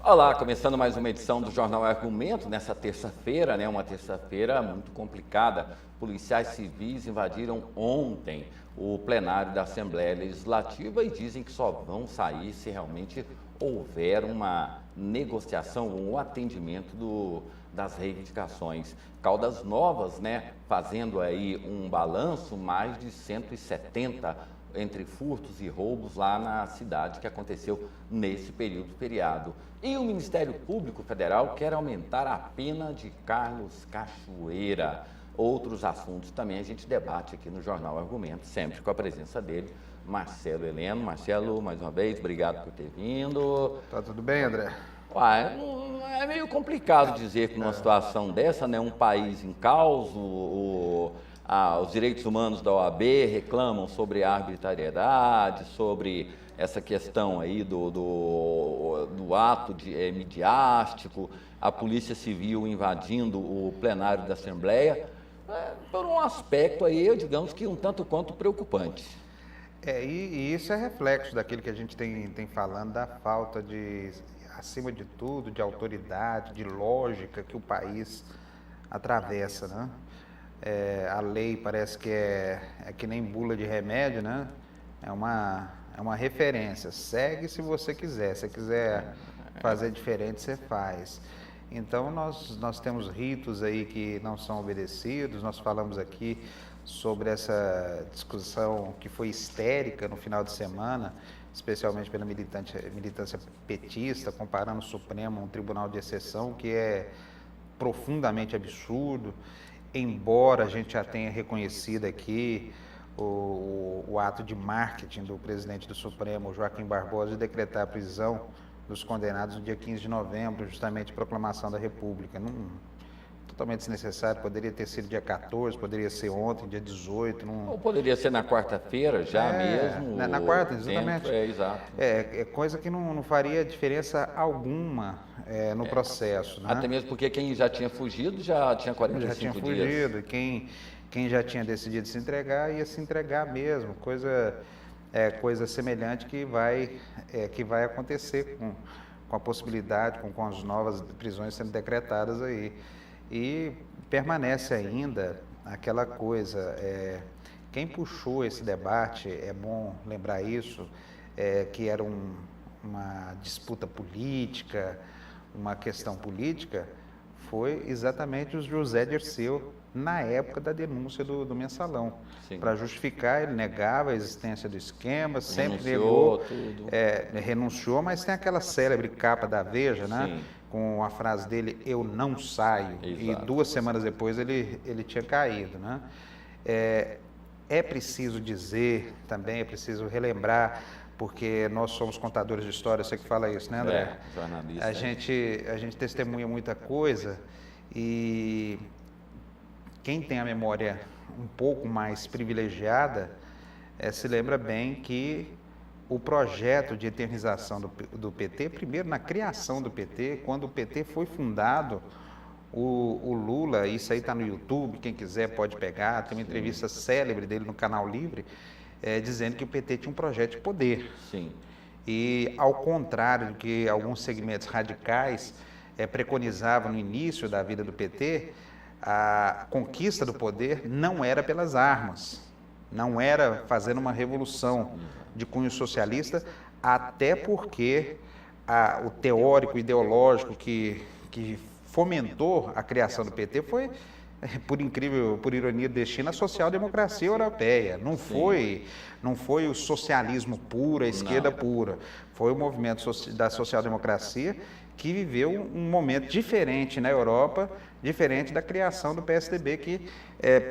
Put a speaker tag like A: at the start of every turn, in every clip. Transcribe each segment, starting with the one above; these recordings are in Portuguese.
A: Olá, começando mais uma edição do Jornal Argumento, nessa terça-feira, uma terça-feira muito complicada. Policiais civis invadiram ontem o plenário da Assembleia Legislativa e dizem que só vão sair se realmente houver uma negociação, um atendimento das reivindicações. Caldas Novas, fazendo aí um balanço, mais de 170 entre furtos e roubos lá na cidade que aconteceu nesse período feriado. E o Ministério Público Federal quer aumentar a pena de Carlos Cachoeira. Outros assuntos também a gente debate aqui no Jornal Argumento, sempre com a presença dele, Marcelo Heleno. Marcelo, mais uma vez, obrigado por ter vindo.
B: Tá tudo bem, André?
A: É meio complicado dizer que numa situação dessa, um país em caos, os direitos humanos da OAB reclamam sobre a arbitrariedade, sobre essa questão aí do ato midiático, a Polícia Civil invadindo o plenário da Assembleia, por um aspecto aí, digamos que um tanto quanto preocupante.
B: E isso é reflexo daquilo que a gente tem falando, da falta de, acima de tudo, de autoridade, de lógica que o país atravessa, né? A lei parece que é que nem bula de remédio, né? É uma referência. Segue se você quiser. Se você quiser fazer diferente, você faz. Então, nós temos ritos aí que não são obedecidos. Nós falamos aqui sobre essa discussão que foi histérica no final de semana, especialmente pela militância petista, comparando o Supremo a um tribunal de exceção, que é profundamente absurdo. Embora a gente já tenha reconhecido aqui o ato de marketing do presidente do Supremo, Joaquim Barbosa, de decretar a prisão dos condenados no dia 15 de novembro, justamente proclamação da República. Totalmente desnecessário, poderia ter sido dia 14, poderia ser ontem, dia 18.
A: Ou poderia ser na quarta-feira já mesmo.
B: Na quarta, exatamente.
A: Exato.
B: É coisa que não faria diferença alguma no processo. Né?
A: Até mesmo porque quem já tinha fugido já tinha 45 dias.
B: Já tinha fugido, e quem já tinha decidido se entregar, ia se entregar mesmo. Coisa semelhante que vai acontecer com a possibilidade, com as novas prisões sendo decretadas aí. E permanece ainda aquela coisa, quem puxou esse debate, é bom lembrar isso, que era uma disputa política, uma questão política, foi exatamente o José Dirceu, na época da denúncia do Mensalão. Para justificar, ele negava a existência do esquema, sempre negou, renunciou, mas tem aquela célebre capa da Veja, né? Com a frase dele, eu não saio,
A: exato.
B: E 2 semanas depois ele tinha caído, né? É preciso dizer também, é preciso relembrar, porque nós somos contadores de história, você que fala isso, né, André?
A: Jornalista.
B: A gente testemunha muita coisa e quem tem a memória um pouco mais privilegiada se lembra bem que o projeto de eternização do PT, primeiro na criação do PT, quando o PT foi fundado, o Lula, isso aí está no YouTube, quem quiser pode pegar, tem uma entrevista célebre dele no Canal Livre, dizendo que o PT tinha um projeto de poder.
A: Sim.
B: E ao contrário do que alguns segmentos radicais preconizavam no início da vida do PT, a conquista do poder não era pelas armas, não era fazendo uma revolução de cunho socialista, até porque o teórico ideológico que fomentou a criação do PT foi, por ironia do destino, a social-democracia europeia. Não foi o socialismo puro, a esquerda pura. Foi o movimento da social-democracia que viveu um momento diferente na Europa, diferente da criação do PSDB, que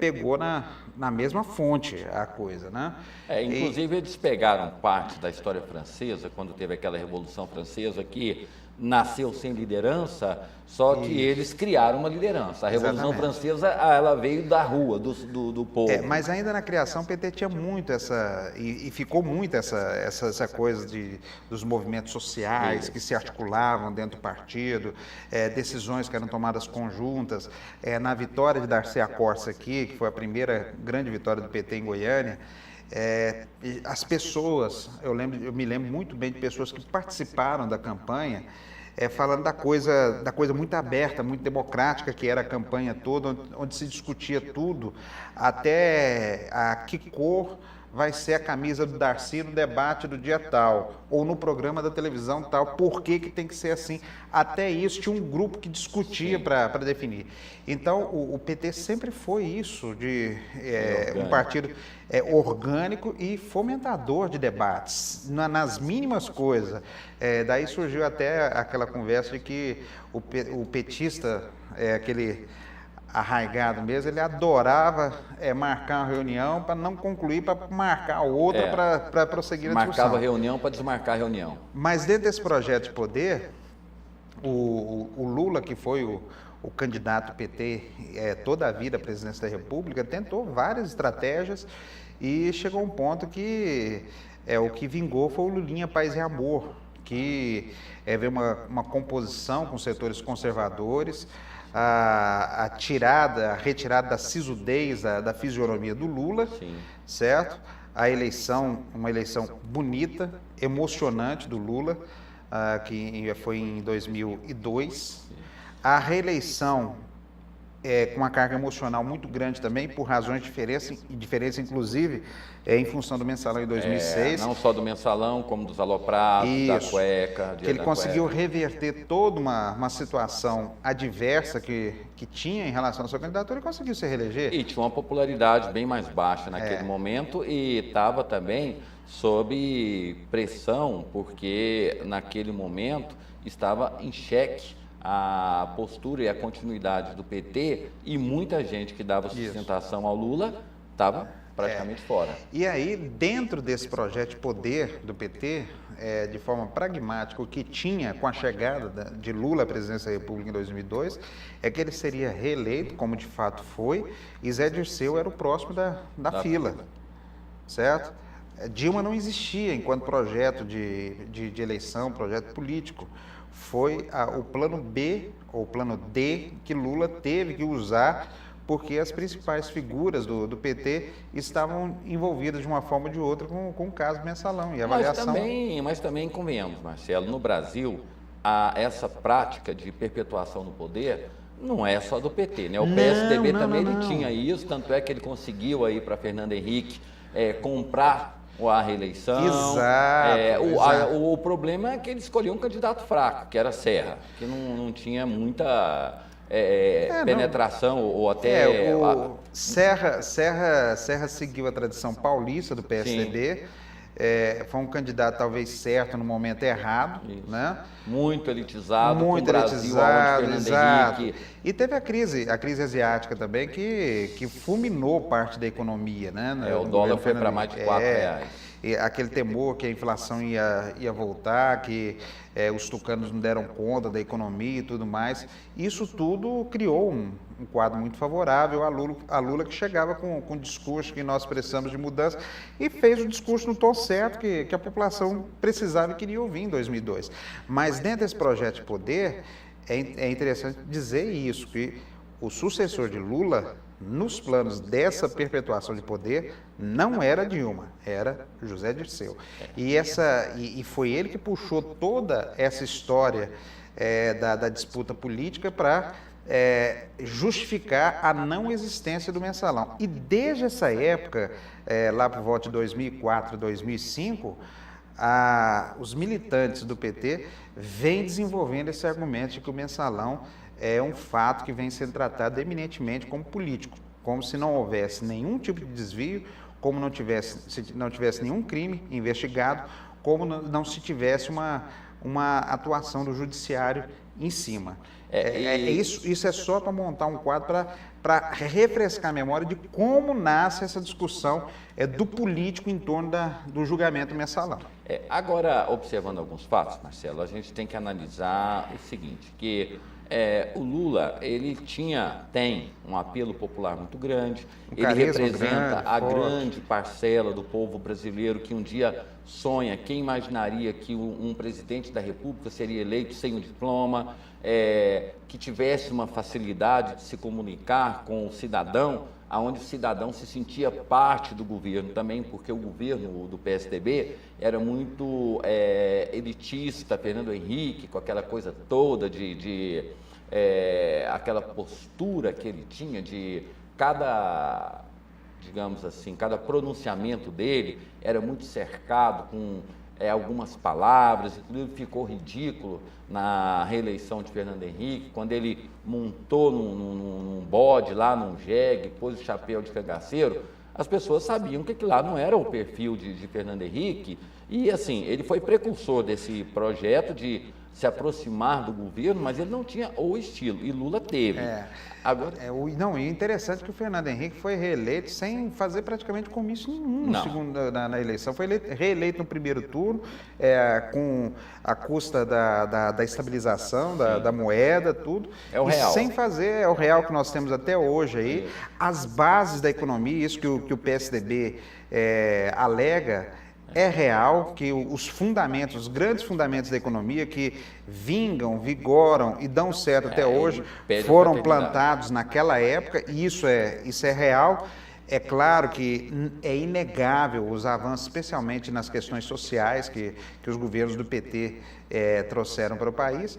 B: pegou na mesma fonte a coisa, né?
A: Inclusive eles pegaram parte da história francesa, quando teve aquela Revolução Francesa, que nasceu sem liderança, só que eles criaram uma liderança. A Revolução Francesa, ela veio da rua, do povo.
B: Mas ainda na criação o PT tinha muito e ficou muito essa coisa dos movimentos sociais que se articulavam dentro do partido, decisões que eram tomadas conjuntas. Na vitória de Darcy Accorce aqui, que foi a primeira grande vitória do PT em Goiânia, as pessoas, eu me lembro muito bem de pessoas que participaram da campanha, falando da coisa muito aberta, muito democrática, que era a campanha toda, onde se discutia tudo, até a que cor vai ser a camisa do Darcy no debate do dia tal, ou no programa da televisão tal, por que tem que ser assim. Até isso tinha um grupo que discutia para definir. Então, o PT sempre foi isso, de um partido orgânico e fomentador de debates, nas mínimas coisas. Daí surgiu até aquela conversa de que o petista, aquele arraigado mesmo, ele adorava marcar uma reunião para não concluir, para marcar outra para prosseguir a discussão.
A: Marcava reunião para desmarcar a reunião.
B: Mas dentro desse projeto de poder, o Lula, que foi o candidato PT toda a vida à presidência da República, tentou várias estratégias e chegou a um ponto que o que vingou foi o Lulinha Paz e Amor, que veio uma composição com setores conservadores, a retirada da sisudez, da fisionomia do Lula,
A: Sim.
B: certo? A eleição, uma eleição bonita, emocionante do Lula, que foi em 2002. Sim. A reeleição com uma carga emocional muito grande também, por razões diferentes, inclusive, em função do mensalão em 2006.
A: Não só do mensalão, como dos aloprados, da cueca.
B: Que ele conseguiu reverter toda uma situação adversa que tinha em relação à sua candidatura e conseguiu se reeleger.
A: E tinha uma popularidade bem mais baixa naquele momento e estava também sob pressão, porque naquele momento estava em xeque a postura e a continuidade do PT e muita gente que dava sustentação ao Lula estava praticamente fora.
B: E aí, dentro desse projeto de poder do PT, de forma pragmática, o que tinha com a chegada de Lula à presidência da República em 2002, é que ele seria reeleito, como de fato foi, e Zé Dirceu era o próximo da fila, certo? Dilma não existia enquanto projeto de eleição, projeto político. Foi o plano B, ou plano D, que Lula teve que usar, porque as principais figuras do PT estavam envolvidas de uma forma ou de outra com o caso mensalão e a avaliação.
A: Mas também convenhamos, Marcelo, no Brasil, essa prática de perpetuação no poder não é só do PT, né? O PSDB também tinha isso, tanto é que ele conseguiu aí para Fernando Henrique comprar a reeleição.
B: Exato.
A: O problema é que ele escolheu um candidato fraco, que era Serra, que não tinha muita penetração ou até...
B: Serra seguiu a tradição paulista do PSDB. Foi um candidato talvez certo no momento errado, né?
A: Muito elitizado,
B: muito elitizado, exato. Henrique. E teve a crise asiática também que fulminou parte da economia, né?
A: O dólar foi para mais de R$4.
B: E aquele temor que a inflação ia voltar, que os tucanos não deram conta da economia e tudo mais. Isso tudo criou um quadro muito favorável a Lula, que chegava com um discurso que nós precisamos de mudança e fez o discurso no tom certo que a população precisava e queria ouvir em 2002. Mas dentro desse projeto de poder, é interessante dizer isso, que o sucessor de Lula, nos planos dessa perpetuação de poder, não era Dilma, era José Dirceu. E foi ele que puxou toda essa história da disputa política para justificar a não existência do mensalão. E desde essa época, lá por volta de 2004, 2005, os militantes do PT vêm desenvolvendo esse argumento de que o mensalão é um fato que vem sendo tratado eminentemente como político, como se não houvesse nenhum tipo de desvio, como se não tivesse nenhum crime investigado, como não se tivesse uma atuação do judiciário em cima. Isso é só para montar um quadro para refrescar a memória de como nasce essa discussão do político em torno do julgamento mensalão.
A: Agora, observando alguns fatos, Marcelo, a gente tem que analisar o seguinte, que o Lula, ele tem um apelo popular muito grande, ele representa a grande parcela do povo brasileiro que um dia sonha. Quem imaginaria que um presidente da República seria eleito sem um diploma, que tivesse uma facilidade de se comunicar com o cidadão, aonde o cidadão se sentia parte do governo também, porque o governo do PSDB era muito elitista, Fernando Henrique, com aquela coisa toda aquela postura que ele tinha de cada, digamos assim, cada pronunciamento dele era muito cercado com algumas palavras, inclusive ficou ridículo na reeleição de Fernando Henrique, quando ele montou num bode lá, num jegue, pôs o chapéu de cangaceiro, as pessoas sabiam que aquilo lá não era o perfil de Fernando Henrique, e assim, ele foi precursor desse projeto de se aproximar do governo, mas ele não tinha o estilo, e Lula teve. Agora...
B: Não, e é interessante que o Fernando Henrique foi reeleito sem fazer praticamente comício nenhum na eleição. Foi reeleito no primeiro turno, com a custa da estabilização da moeda, tudo.
A: É o real.
B: Sem fazer, é o real que nós temos até hoje aí. As bases da economia, isso que o PSDB alega, é real que os fundamentos, os grandes fundamentos da economia que vingam, vigoram e dão certo até hoje, foram plantados naquela época, e isso é real. É claro que é inegável os avanços, especialmente nas questões sociais que os governos do PT trouxeram para o país,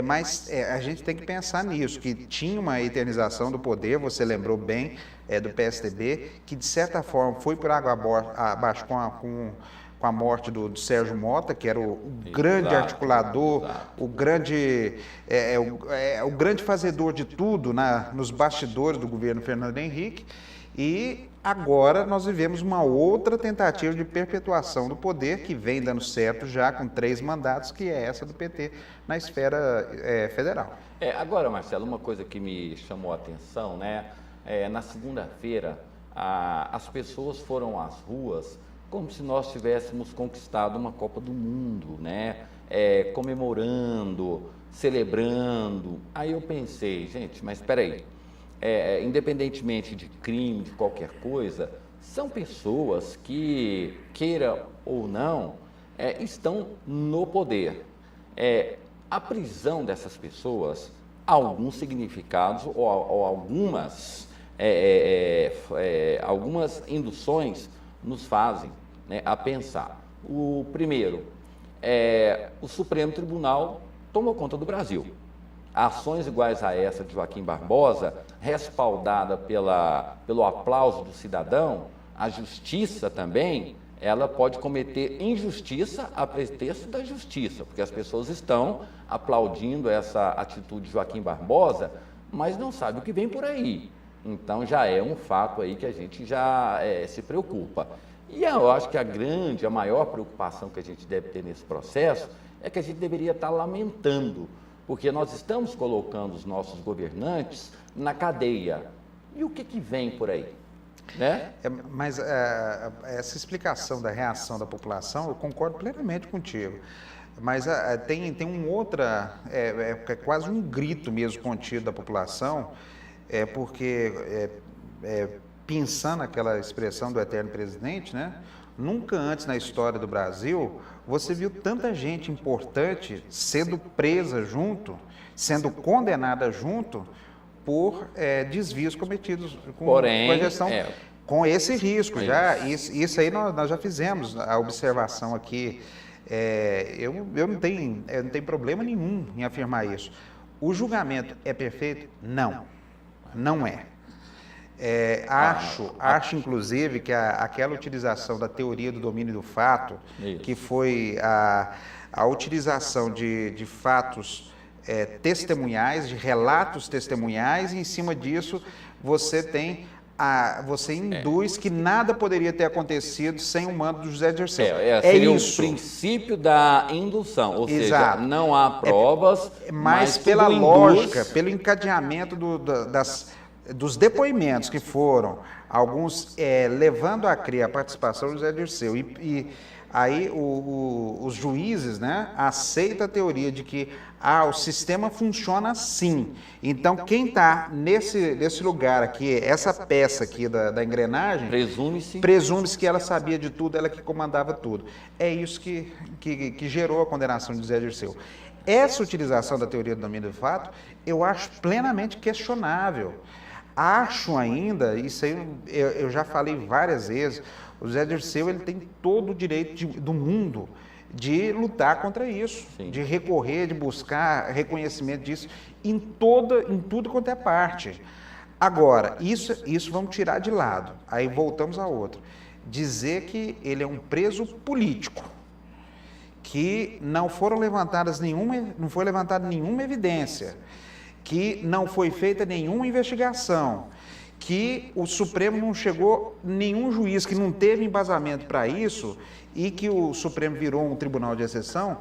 B: mas a gente tem que pensar nisso, que tinha uma eternização do poder, você lembrou bem do PSDB, que de certa forma foi por água abaixo com a morte do Sérgio Mota, que era o grande articulador, o grande fazedor de tudo nos bastidores do governo Fernando Henrique. E agora nós vivemos uma outra tentativa de perpetuação do poder que vem dando certo já com 3 mandatos, que é essa do PT na esfera federal.
A: Agora, Marcelo, uma coisa que me chamou a atenção, né? Na segunda-feira, as pessoas foram às ruas como se nós tivéssemos conquistado uma Copa do Mundo, né? Comemorando, celebrando. Aí eu pensei, gente, mas espera aí. Independentemente de crime, de qualquer coisa, são pessoas que, queira ou não, estão no poder. A prisão dessas pessoas, alguns significados ou algumas induções nos fazem, né, a pensar. O primeiro, o Supremo Tribunal tomou conta do Brasil. Ações iguais a essa de Joaquim Barbosa, respaldada pelo aplauso do cidadão, a justiça também, ela pode cometer injustiça a pretexto da justiça, porque as pessoas estão aplaudindo essa atitude de Joaquim Barbosa, mas não sabe o que vem por aí. Então já é um fato aí que a gente já se preocupa. E eu acho que a maior preocupação que a gente deve ter nesse processo é que a gente deveria estar lamentando, porque nós estamos colocando os nossos governantes na cadeia. E o que vem por aí? Né?
B: Mas essa explicação da reação da população, eu concordo plenamente contigo. Mas tem outra, quase um grito mesmo contido da população, porque, pensando naquela expressão do eterno presidente, né? Nunca antes na história do Brasil você viu tanta gente importante sendo presa junto, sendo condenada junto por desvios cometidos com a gestão, com esse risco. Isso aí nós já fizemos a observação aqui. Eu não tenho problema nenhum em afirmar isso. O julgamento é perfeito? Não é. Acho, inclusive, que aquela utilização da teoria do domínio do fato, que foi a utilização de fatos testemunhais, de relatos testemunhais, e em cima disso você induz que nada poderia ter acontecido sem o mando do José Dirceu.
A: Seria isso. O princípio da indução, ou seja, não há provas,
B: mas pela lógica, pelo encadeamento dos depoimentos que foram, alguns levando a crer a participação do José Dirceu, e aí os juízes, né, aceitam a teoria de que o sistema funciona assim. Então, quem está nesse lugar aqui, essa peça aqui da engrenagem, presume-se que ela sabia de tudo, ela que comandava tudo. É isso que gerou a condenação de José Dirceu. Essa utilização da teoria do domínio do fato, eu acho plenamente questionável. Acho ainda, isso aí eu já falei várias vezes, o José Dirceu ele tem todo o direito do mundo de lutar contra isso,
A: Sim.
B: de recorrer, de buscar reconhecimento disso em tudo quanto é parte. Agora, isso vamos tirar de lado, aí voltamos a outro. Dizer que ele é um preso político, que não foi levantada nenhuma evidência, que não foi feita nenhuma investigação, que o Supremo não chegou nenhum juiz, que não teve embasamento para isso e que o Supremo virou um tribunal de exceção,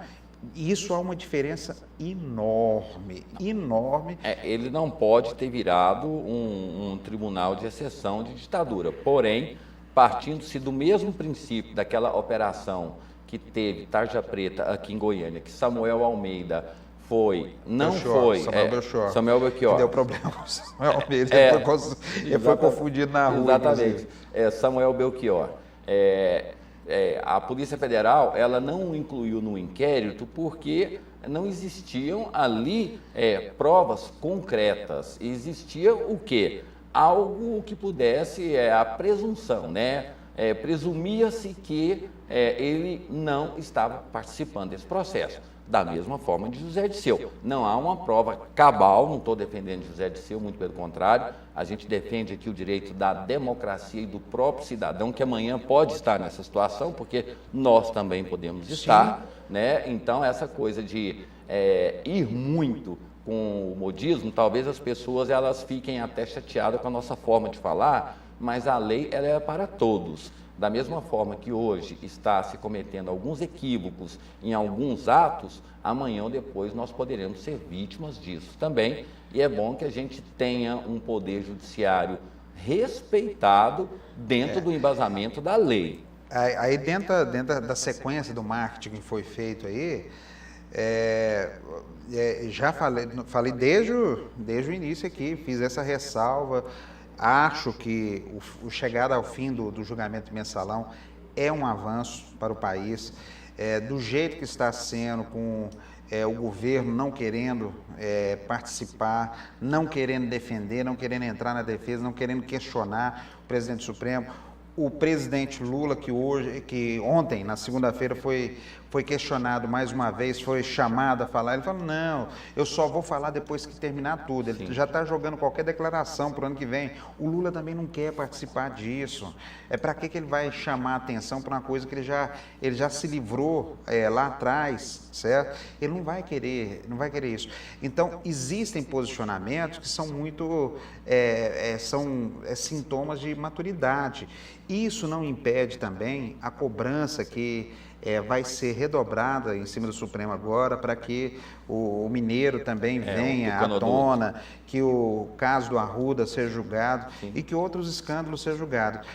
B: isso há uma diferença enorme, enorme.
A: Ele não pode ter virado um tribunal de exceção de ditadura, porém, partindo-se do mesmo princípio daquela operação que teve Tarja Preta aqui em Goiânia, que Samuel Almeida Samuel Belchior.
B: Deu problema com Samuel Almeida, ele foi confundido na rua.
A: Exatamente, Samuel Belchior. A Polícia Federal, ela não incluiu no inquérito porque não existiam ali provas concretas. Existia o quê? Algo que pudesse, a presunção, né? Presumia-se que ele não estava participando desse processo. Da mesma forma de José Dirceu. Não há uma prova cabal, não estou defendendo José Dirceu, muito pelo contrário. A gente defende aqui o direito da democracia e do próprio cidadão, que amanhã pode estar nessa situação, porque nós também podemos estar, né? Então, essa coisa de ir muito com o modismo, talvez as pessoas elas fiquem até chateadas com a nossa forma de falar, mas a lei ela é para todos. Da mesma forma que hoje está se cometendo alguns equívocos em alguns atos, amanhã ou depois nós poderemos ser vítimas disso também. E é bom que a gente tenha um poder judiciário respeitado dentro do embasamento da lei.
B: Aí dentro da sequência do marketing que foi feito aí, já falei desde o início aqui, fiz essa ressalva. Acho que o chegada ao fim do julgamento mensalão é um avanço para o país, do jeito que está sendo, com o governo não querendo participar, não querendo defender, não querendo entrar na defesa, não querendo questionar o presidente Supremo. O presidente Lula, que ontem, na segunda-feira, foi questionado mais uma vez, foi chamado a falar, ele falou, não, eu só vou falar depois que terminar tudo. Ele já está jogando qualquer declaração para o ano que vem. O Lula também não quer participar disso. Para que ele vai chamar a atenção para uma coisa que ele já se livrou lá atrás, certo? Ele não vai querer isso. Então, existem posicionamentos que são muito, são sintomas de maturidade. Isso não impede também a cobrança que vai ser redobrada em cima do Supremo agora para que o mineiro também venha à tona, que o caso do Arruda seja julgado e que outros escândalos sejam julgados.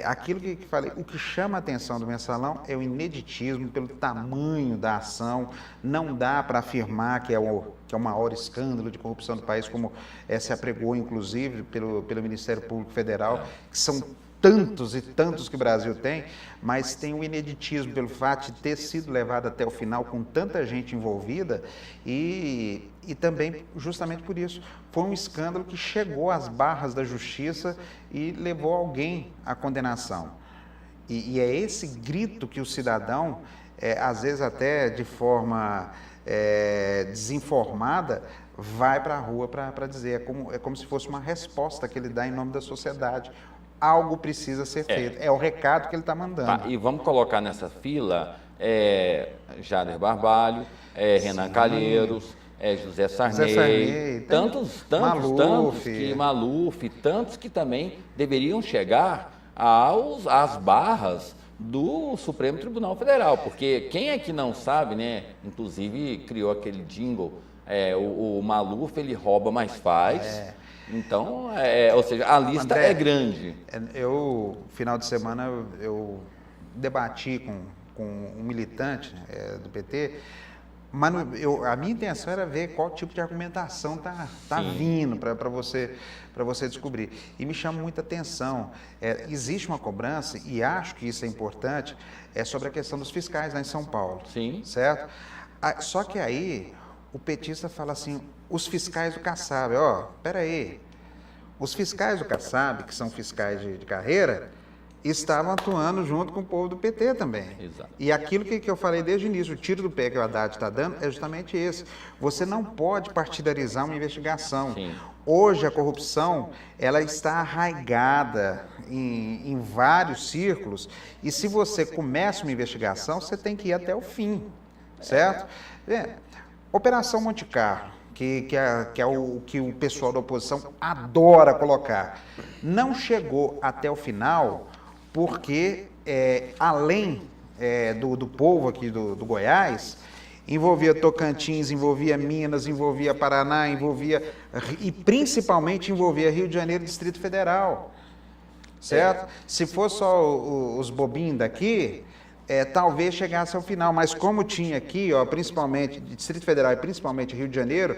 B: Aquilo que falei, o que chama a atenção do mensalão é o ineditismo pelo tamanho da ação. Não dá para afirmar que é o maior escândalo de corrupção do país, como se apregou, inclusive, pelo Ministério Público Federal, que são tantos e tantos que o Brasil tem, mas tem o ineditismo pelo fato de ter sido levado até o final com tanta gente envolvida e também, justamente por isso, foi um escândalo que chegou às barras da justiça e levou alguém à condenação. E é esse grito que o cidadão, às vezes até de forma desinformada, vai para a rua para dizer, é como se fosse uma resposta que ele dá em nome da sociedade. Algo precisa ser feito. É o recado que ele está mandando.
A: E vamos colocar nessa fila Jader Barbalho, Renan Calheiros, José Sarney, tantos Maluf, tantos que também deveriam chegar às barras do Supremo Tribunal Federal, porque quem é que não sabe, né? Inclusive criou aquele jingle, o Maluf ele rouba, mas faz. Então, ou seja, a lista André, é grande.
B: Final de semana, eu debati com um militante do PT, mas a minha intenção era ver qual tipo de argumentação tá vindo para você descobrir. E me chama muita atenção. Existe uma cobrança, e acho que isso é importante, sobre a questão dos fiscais lá em São Paulo.
A: Sim.
B: Certo? Só que aí o petista fala assim, os fiscais do Kassab, ó, peraí, os fiscais do Kassab, que são fiscais de carreira, estavam atuando junto com o povo do PT também.
A: Exato.
B: E aquilo que eu falei desde o início, o tiro do pé que o Haddad está dando é justamente esse. Você não pode partidarizar uma investigação.
A: Sim.
B: Hoje a corrupção ela está arraigada em vários círculos e se você começa uma investigação, você tem que ir até o fim, certo? Operação Monte Carlo, que é o que o pessoal da oposição adora colocar, não chegou até o final porque, além do povo aqui do Goiás, envolvia Tocantins, envolvia Minas, envolvia Paraná, e principalmente envolvia Rio de Janeiro e Distrito Federal, certo? Se fosse só os bobinhos daqui, talvez chegasse ao final, mas como tinha aqui, ó, principalmente Distrito Federal e principalmente Rio de Janeiro,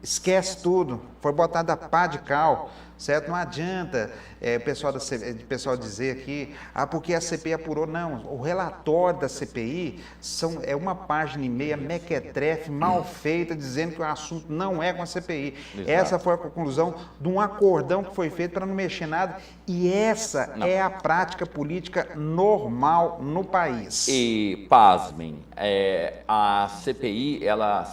B: esquece tudo, foi botada a pá de cal, certo? Não adianta o pessoal dizer aqui, porque a CPI apurou. Não, o relatório da CPI é uma página e meia mequetrefe, mal feita, dizendo que o assunto não é com a CPI. Exato. Essa foi a conclusão de um acordão que foi feito para não mexer nada, e essa é a prática política normal no país.
A: E, pasmem, a CPI,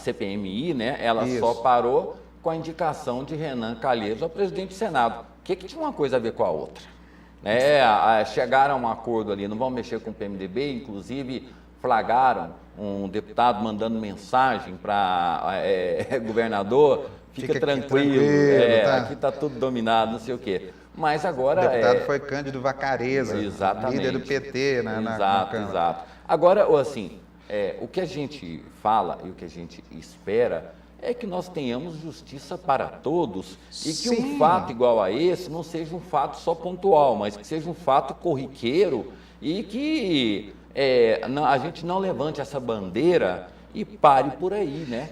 A: CPMI, né, ela
B: Isso.
A: só parou com a indicação de Renan Calheiros ao presidente do Senado. O que tinha uma coisa a ver com a outra? Chegaram a um acordo ali, não vão mexer com o PMDB, inclusive flagraram um deputado mandando mensagem para governador, fica tranquilo, tá? Aqui está tudo dominado, não sei o quê. Mas agora...
B: O deputado foi Cândido Vacareza, líder do PT na Câmara.
A: Exato. Agora, assim, o que a gente fala e o que a gente espera é que nós tenhamos justiça para todos e que um fato igual a esse não seja um fato só pontual, mas que seja um fato corriqueiro e que a gente não levante essa bandeira e pare por aí, né?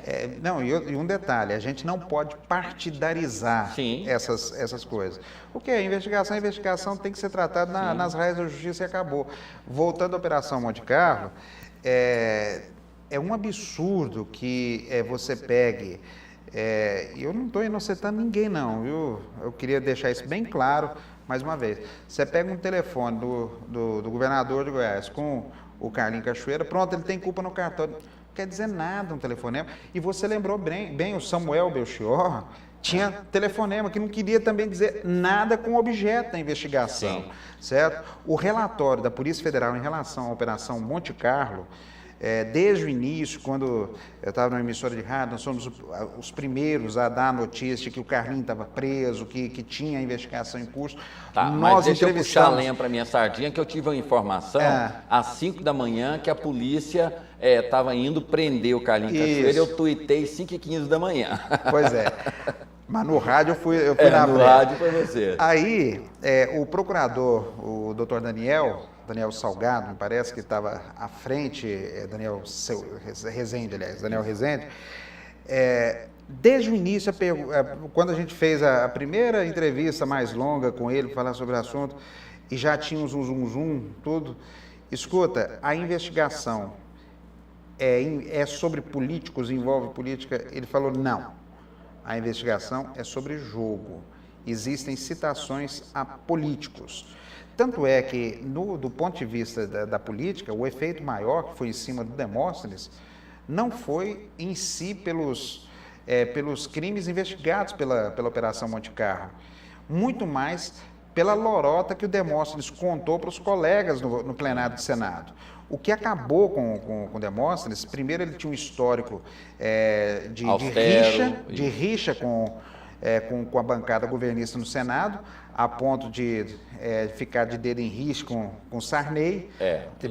B: E um detalhe, a gente não pode partidarizar essas coisas. Porque a investigação tem que ser tratada nas raias da justiça e acabou. Voltando à Operação Monte Carlo, é um absurdo que você pegue, eu não estou inocentando ninguém não, viu? Eu queria deixar isso bem claro, mais uma vez. Você pega um telefone do governador de Goiás com o Carlinhos Cachoeira, pronto, ele tem culpa no cartório. Não quer dizer nada um telefonema. E você lembrou bem, o Samuel Belchior tinha telefonema que não queria também dizer nada com o objeto da investigação, certo? O relatório da Polícia Federal em relação à Operação Monte Carlo, desde o início, quando eu estava numa emissora de rádio, nós somos os primeiros a dar a notícia de que o Carlinhos estava preso, que tinha a investigação em curso.
A: Mas deixa eu puxar a lenha para minha sardinha, que eu tive uma informação às 5 da manhã que a polícia estava indo prender o Carlinhos Cachoeira, eu tuitei 5h15 da manhã.
B: Pois é. Mas no rádio eu fui na frente.
A: No rádio foi você.
B: Aí, o procurador, o doutor Daniel Salgado, me parece que estava à frente, Daniel Rezende, desde o início, quando a gente fez a primeira entrevista mais longa com ele, para falar sobre o assunto, e já tinha um zoom, tudo, escuta, a investigação é sobre políticos, envolve política? Ele falou, não, a investigação é sobre jogo, existem citações a políticos. Tanto é que, do ponto de vista da política, o efeito maior que foi em cima do Demóstenes não foi em si pelos crimes investigados pela Operação Monte Carlo, muito mais pela lorota que o Demóstenes contou para os colegas no plenário do Senado. O que acabou com o Demóstenes, primeiro ele tinha um histórico de rixa com a bancada governista no Senado, a ponto de ficar de dedo em rixa com Sarney,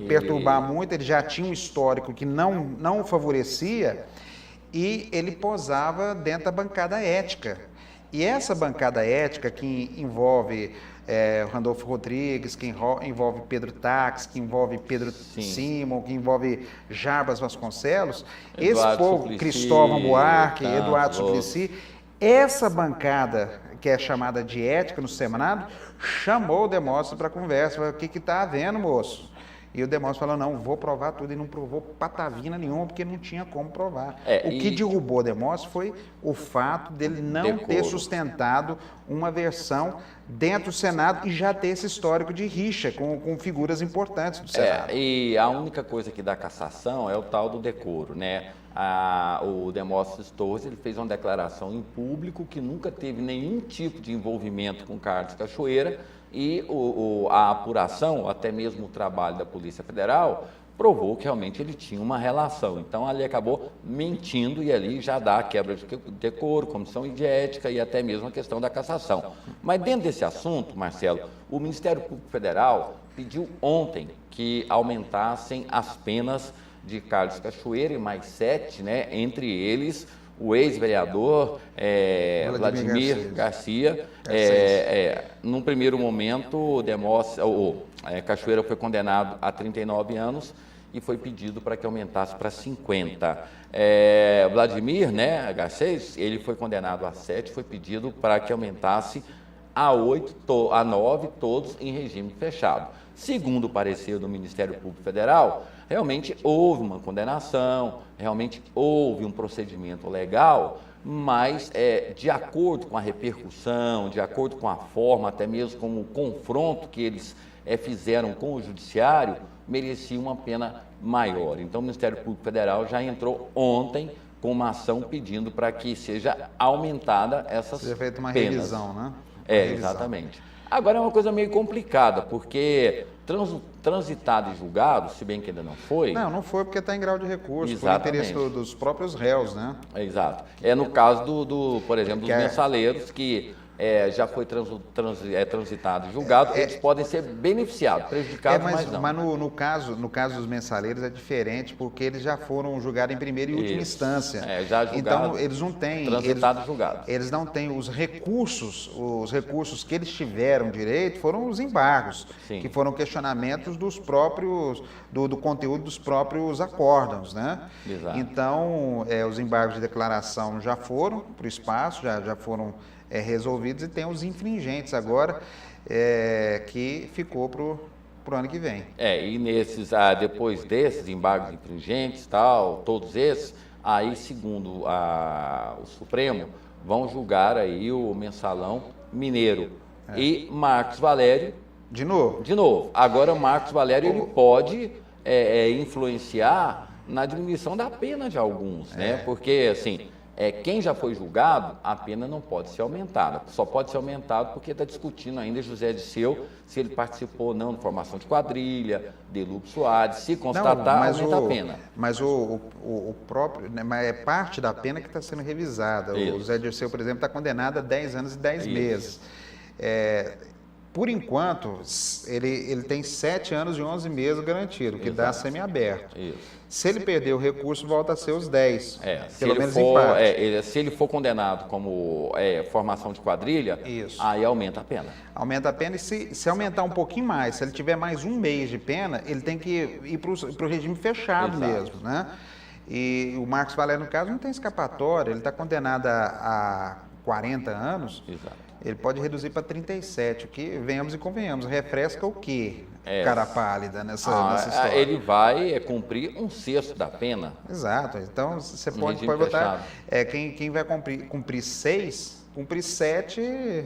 B: perturbar muito. Ele já tinha um histórico que não o favorecia e ele posava dentro da bancada ética. E essa bancada ética que envolve Randolfo Rodrigues, que envolve Pedro Táxi, que envolve Pedro Simon, que envolve Jarbas Vasconcelos,
A: Eduardo
B: esse povo,
A: Suplicy,
B: Cristóvão Buarque, Eduardo Suplicy, essa bancada que é chamada de ética no Senado, chamou o Demóstenes para conversa, falou, o que está havendo, moço? E o Demóstenes falou, não, vou provar tudo, e não provou patavina nenhuma, porque não tinha como provar. O que derrubou o Demóstenes foi o fato dele não ter sustentado uma versão dentro do Senado e já ter esse histórico de rixa com figuras importantes do Senado.
A: E a única coisa que dá cassação é o tal do decoro, né? O Demóstenes Torres, ele fez uma declaração em público que nunca teve nenhum tipo de envolvimento com Carlos Cachoeira, e a apuração, até mesmo o trabalho da Polícia Federal, provou que realmente ele tinha uma relação. Então, ali acabou mentindo e ali já dá a quebra de decoro, comissão de ética e até mesmo a questão da cassação. Mas dentro desse assunto, Marcelo, o Ministério Público Federal pediu ontem que aumentassem as penas de Carlos Cachoeira e mais 7, né, entre eles o ex-vereador Vladimir Garcia. Num primeiro momento, Cachoeira foi condenado a 39 anos e foi pedido para que aumentasse para 50. Vladimir, né, Garcês, ele foi condenado a 7, foi pedido para que aumentasse a 9, todos em regime fechado. Segundo o parecer do Ministério Público Federal, realmente houve uma condenação, realmente houve um procedimento legal, mas de acordo com a repercussão, de acordo com a forma, até mesmo com o confronto que eles fizeram com o Judiciário, merecia uma pena maior. Então, o Ministério Público Federal já entrou ontem com uma ação pedindo para que seja aumentada essas penas.
B: Seja feita uma revisão, né?
A: Exatamente. Agora é uma coisa meio complicada, porque transitado e julgado, se bem que ainda não foi...
B: Não foi porque está em grau de recurso,
A: Exatamente.
B: por interesse dos próprios réus, né?
A: Exato. No caso por exemplo, dos mensaleiros, que já foi transitado e julgado, eles podem ser beneficiados, prejudicados, mas não.
B: Mas no caso dos mensaleiros é diferente, porque eles já foram julgados em primeira e última instância.
A: Já julgado,
B: então, eles não têm...
A: Transitado e julgado.
B: Eles não têm os recursos que eles tiveram direito foram os embargos,
A: Sim.
B: que foram questionamentos dos próprios, do conteúdo dos próprios acórdãos, né?
A: Exato.
B: Então, os embargos de declaração já foram para o espaço, já foram resolvidos, e tem os infringentes agora, que ficou para o ano que vem.
A: E depois desses embargos infringentes, todos esses, aí, segundo o Supremo, vão julgar aí o mensalão mineiro. E Marcos Valério...
B: De novo?
A: De novo. Agora, o Marcos Valério ele pode influenciar na diminuição da pena de alguns, né? Porque, assim... quem já foi julgado, a pena não pode ser aumentada. Só pode ser aumentado porque está discutindo ainda José Dirceu se ele participou ou não de formação de quadrilha, Delúbio Soares. Se constatar, aumenta a pena.
B: Mas o próprio... Né, mas é parte da pena que está sendo revisada.
A: Isso.
B: O José Dirceu, por exemplo, está condenado a 10 anos e 10 meses. Por enquanto, ele tem 7 anos e 11 meses garantido, que dá semiaberto.
A: Isso.
B: Se ele perder o recurso, volta a ser os 10.
A: Pelo menos empate. Se ele for condenado como formação de quadrilha, aí aumenta a pena.
B: Aumenta a pena, e se aumentar um pouquinho mais, se ele tiver mais um mês de pena, ele tem que ir para o regime fechado mesmo, né? E o Marcos Valério, no caso, não tem escapatória, ele está condenado a 40 anos.
A: Exato.
B: Ele pode reduzir para 37, o que, venhamos e convenhamos, refresca o quê? Cara pálida nessa história.
A: Ele vai cumprir 1/6 da pena.
B: Exato. Então, você pode botar... Quem vai cumprir 6, cumprir 7...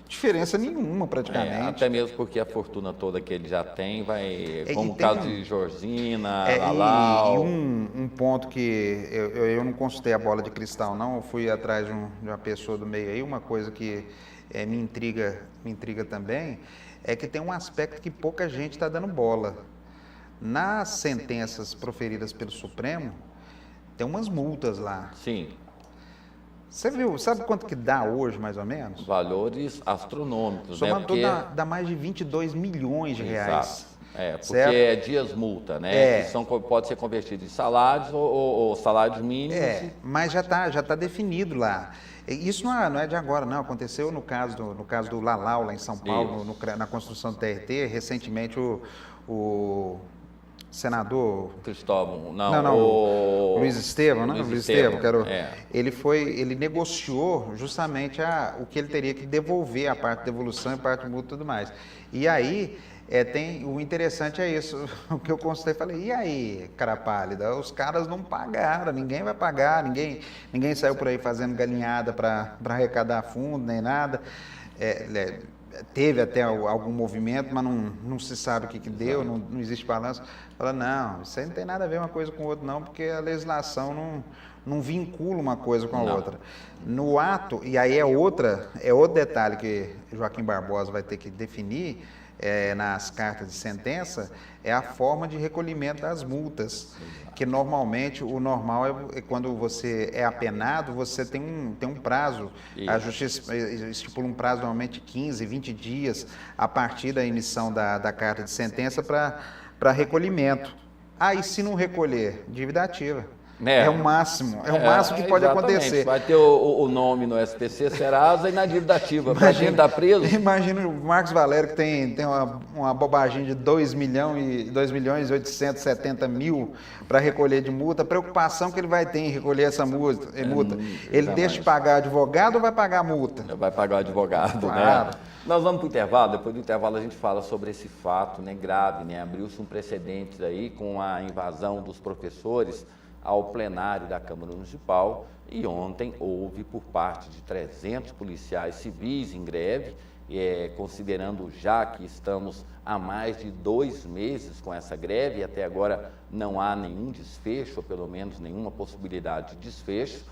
B: diferença nenhuma, praticamente.
A: Até mesmo porque a fortuna toda que ele já tem vai... Como o caso de Georgina, Lalau...
B: E um ponto que eu não consultei a bola de cristal, não. Eu fui atrás de uma pessoa do meio aí. Uma coisa que me intriga também é que tem um aspecto que pouca gente está dando bola. Nas sentenças proferidas pelo Supremo, tem umas multas lá.
A: Sim.
B: Você viu, sabe quanto que dá hoje, mais ou menos?
A: Valores astronômicos,
B: né? Porque dá mais de 22 milhões de reais.
A: Porque é dias multa, né? Que pode ser convertido em salários ou salários mínimos.
B: Mas já tá definido lá. Isso não é de agora, não. Aconteceu no caso do Lalau, lá em São Paulo, na construção do TRT. Recentemente, o senador...
A: Cristóvão,
B: Não,
A: o
B: Luiz Estevam, né?
A: Luiz Estevam,
B: ele negociou justamente o que ele teria que devolver, a parte de devolução e a parte de multa e tudo mais. E aí, o interessante é isso, o que eu constatei, falei, e aí, cara pálida, os caras não pagaram, ninguém vai pagar, ninguém saiu por aí fazendo galinhada para arrecadar fundo, nem nada. Teve até algum movimento, mas não se sabe o que deu, não existe balanço. Fala, não, isso aí não tem nada a ver uma coisa com a outra, não, porque a legislação não vincula uma coisa com a outra. No ato, e aí é outro detalhe que Joaquim Barbosa vai ter que definir nas cartas de sentença, é a forma de recolhimento das multas. Que normalmente, o normal é quando você é apenado, você tem um prazo. Isso. A justiça estipula um prazo normalmente de 15, 20 dias a partir da emissão da carta de sentença para recolhimento. Aí, se não recolher, dívida ativa. É o máximo que pode acontecer.
A: Vai ter o nome no SPC, Serasa, e na dívida ativa. Para quem está preso.
B: Imagina o Marcos Valério, que tem uma bobagem de 2 milhões e 870 mil para recolher de multa. A preocupação que ele vai ter em recolher essa multa. Ele deixa de pagar advogado ou vai pagar a multa?
A: Vai pagar o advogado, claro. Né? Nós vamos para o intervalo. Depois do intervalo a gente fala sobre esse fato, né, grave, né? Abriu-se um precedente aí com a invasão dos professores ao plenário da Câmara Municipal, e ontem houve por parte de 300 policiais civis em greve, considerando já que estamos há mais de 2 meses com essa greve e até agora não há nenhum desfecho, ou pelo menos nenhuma possibilidade de desfecho.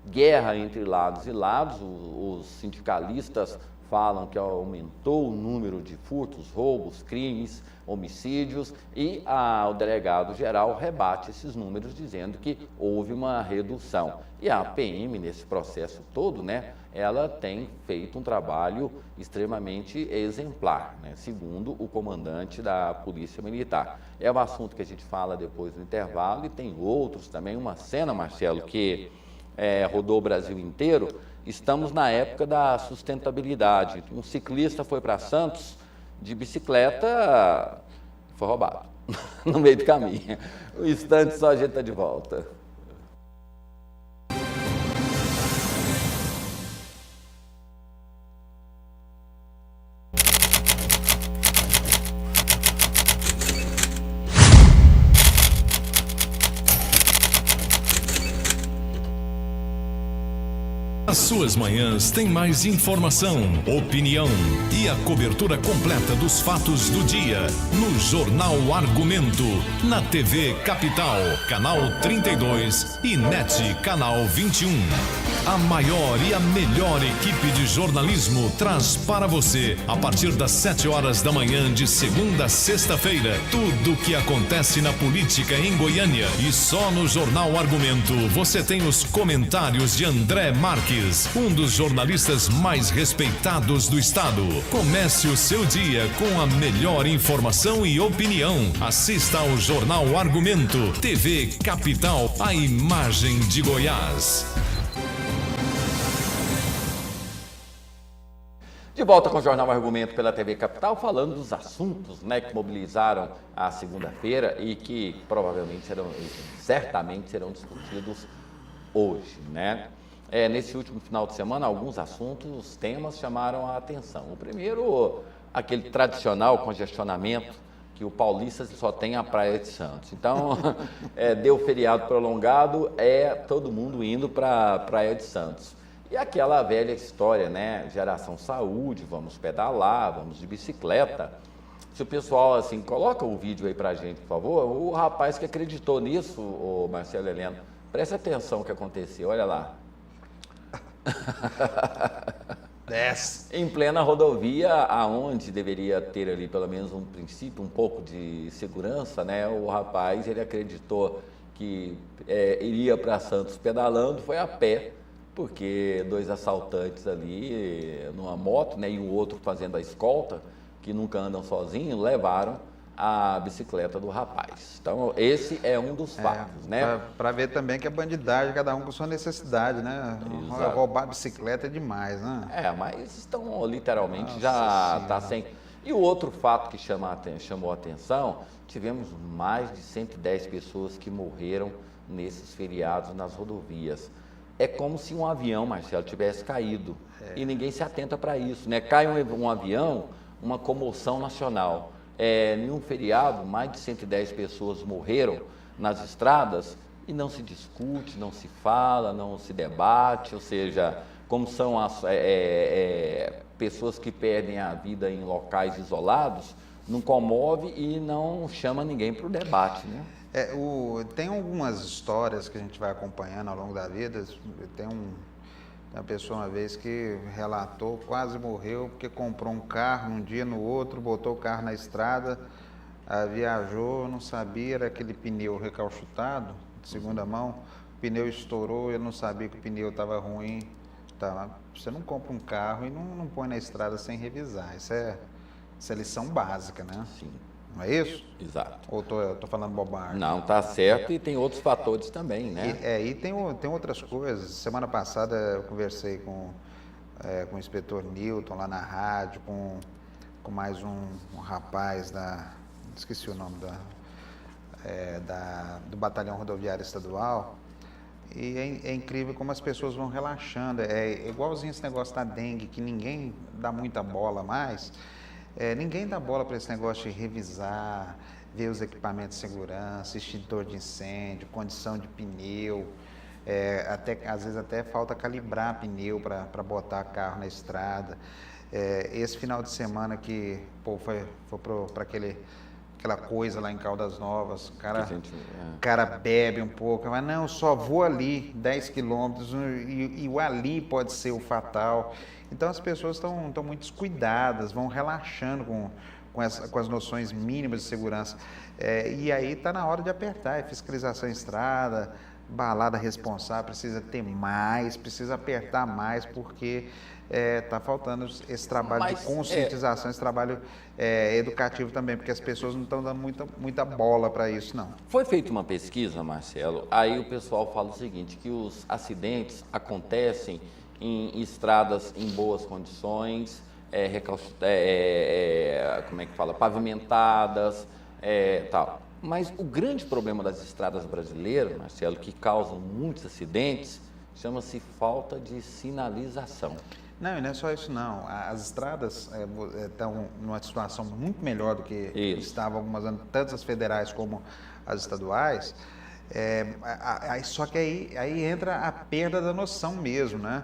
A: Guerra entre lados e lados, os sindicalistas falam que aumentou o número de furtos, roubos, crimes, homicídios, e o delegado-geral rebate esses números dizendo que houve uma redução. E a PM, nesse processo todo, né, ela tem feito um trabalho extremamente exemplar, né, segundo o comandante da Polícia Militar. É um assunto que a gente fala depois do intervalo, e tem outros também, uma cena, Marcelo, que rodou o Brasil inteiro. Estamos na época da sustentabilidade. Um ciclista foi para Santos de bicicleta, foi roubado no meio do caminho. Um instante só, a gente está de volta.
C: As suas manhãs têm mais informação, opinião e a cobertura completa dos fatos do dia no Jornal Argumento, na TV Capital, canal 32 e NET, canal 21. A maior e a melhor equipe de jornalismo traz para você, a partir das 7 horas da manhã de segunda a sexta-feira, tudo o que acontece na política em Goiânia. E só no Jornal Argumento você tem os comentários de André Marques, um dos jornalistas mais respeitados do estado. Comece o seu dia com a melhor informação e opinião. Assista ao Jornal Argumento, TV Capital, a imagem de Goiás.
A: De volta com o Jornal Argumento pela TV Capital, falando dos assuntos, né, que mobilizaram a segunda-feira e que certamente serão discutidos hoje, né? Nesse último final de semana, alguns assuntos, temas chamaram a atenção. O primeiro, aquele tradicional congestionamento que o paulista só tem a Praia de Santos. Então, deu feriado prolongado, todo mundo indo para a Praia de Santos. E aquela velha história, né? Geração Saúde, vamos pedalar, vamos de bicicleta. Se o pessoal, assim, coloca o vídeo aí pra gente, por favor. O rapaz que acreditou nisso, o Marcelo Heleno, preste atenção no que aconteceu, olha lá.
B: Desce.
A: Em plena rodovia, aonde deveria ter ali pelo menos um princípio, um pouco de segurança, né? O rapaz, ele acreditou que iria para Santos pedalando, foi a pé, porque 2 assaltantes ali numa moto, né, e o outro fazendo a escolta, que nunca andam sozinhos, levaram a bicicleta do rapaz. Então, esse é um dos fatos, né?
B: Para ver também que a bandidagem, cada um com sua necessidade, né? Roubar bicicleta é demais, né?
A: Mas estão literalmente já está sem... E o outro fato que chamou a atenção, tivemos mais de 110 pessoas que morreram nesses feriados nas rodovias. É como se um avião, Marcelo, tivesse caído e ninguém se atenta para isso, né? Cai um avião, uma comoção nacional. Em um feriado, mais de 110 pessoas morreram nas estradas e não se discute, não se fala, não se debate, ou seja, como são as pessoas que perdem a vida em locais isolados, não comove e não chama ninguém para o debate, né?
B: Tem algumas histórias que a gente vai acompanhando ao longo da vida. Tem uma pessoa uma vez que relatou, quase morreu porque comprou um carro um dia, no outro, botou o carro na estrada, viajou, não sabia, era aquele pneu recalchutado, de segunda mão, o pneu estourou, ele não sabia que o pneu estava ruim. Tá, você não compra um carro e não põe na estrada sem revisar. Isso é lição básica, né?
A: Sim.
B: Não é isso?
A: Exato.
B: Ou tô falando bobagem?
A: Não, tá certo, e tem outros fatores também, né?
B: E tem outras coisas. Semana passada eu conversei com o inspetor Newton lá na rádio, com mais um rapaz esqueci o nome do Batalhão Rodoviário Estadual. E é incrível como as pessoas vão relaxando. É igualzinho esse negócio da dengue, que ninguém dá muita bola mais. Ninguém dá bola para esse negócio de revisar, ver os equipamentos de segurança, extintor de incêndio, condição de pneu, às vezes até falta calibrar pneu para botar carro na estrada. Esse final de semana que foi para aquela coisa lá em Caldas Novas, o cara bebe um pouco, mas não, só vou ali 10 quilômetros e o ali pode ser o fatal. Então as pessoas estão muito descuidadas, vão relaxando com as noções mínimas de segurança. E aí está na hora de apertar, fiscalização em estrada, balada responsável, precisa ter mais, precisa apertar mais, porque está faltando esse trabalho de conscientização, esse trabalho educativo também, porque as pessoas não estão dando muita bola para isso, não.
A: Foi feita uma pesquisa, Marcelo, aí o pessoal fala o seguinte, que os acidentes acontecem em estradas em boas condições, como é que fala, pavimentadas, tal. Mas o grande problema das estradas brasileiras, Marcelo, que causam muitos acidentes, chama-se falta de sinalização.
B: Não, e não é só isso não. As estradas estão numa situação muito melhor do que estavam algumas anos, tanto as federais como as estaduais. Só que aí entra a perda da noção mesmo, né?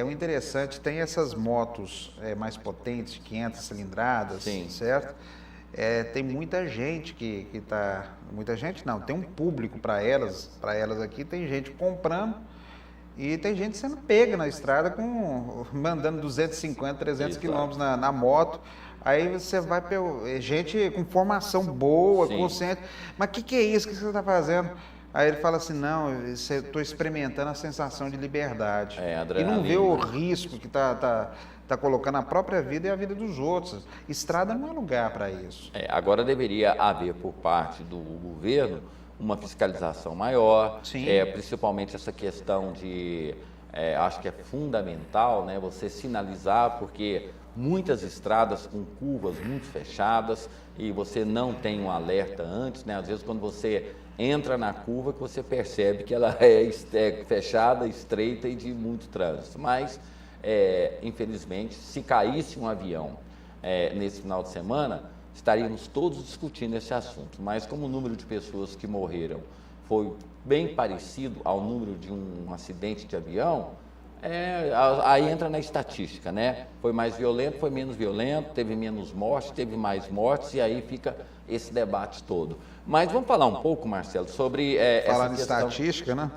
B: O interessante, tem essas motos mais potentes, de 500 cilindradas,
A: sim,
B: certo? Tem muita gente que está... Muita gente não, tem um público para elas aqui, tem gente comprando e tem gente sendo pega na estrada mandando 250, 300 quilômetros na moto. Aí você vai gente com formação boa, sim, consciente. Mas o que é isso que você está fazendo? Aí ele fala assim, não, eu estou experimentando a sensação de liberdade. E não vê o risco que está colocando a própria vida e a vida dos outros. Estrada não é lugar para isso.
A: Agora deveria haver por parte do governo uma fiscalização maior, principalmente essa questão de, acho que é fundamental, né, você sinalizar, porque muitas estradas com curvas muito fechadas e você não tem um alerta antes, né? Às vezes quando você entra na curva que você percebe que ela é fechada, estreita e de muito trânsito. Mas, infelizmente, se caísse um avião nesse final de semana, estaríamos todos discutindo esse assunto. Mas como o número de pessoas que morreram foi bem parecido ao número de um acidente de avião, aí entra na estatística, né? Foi mais violento, foi menos violento, teve menos mortes, teve mais mortes, e aí fica esse debate todo. Mas vamos falar um pouco, Marcelo, sobre
B: falar
A: essa
B: questão... estatística, né?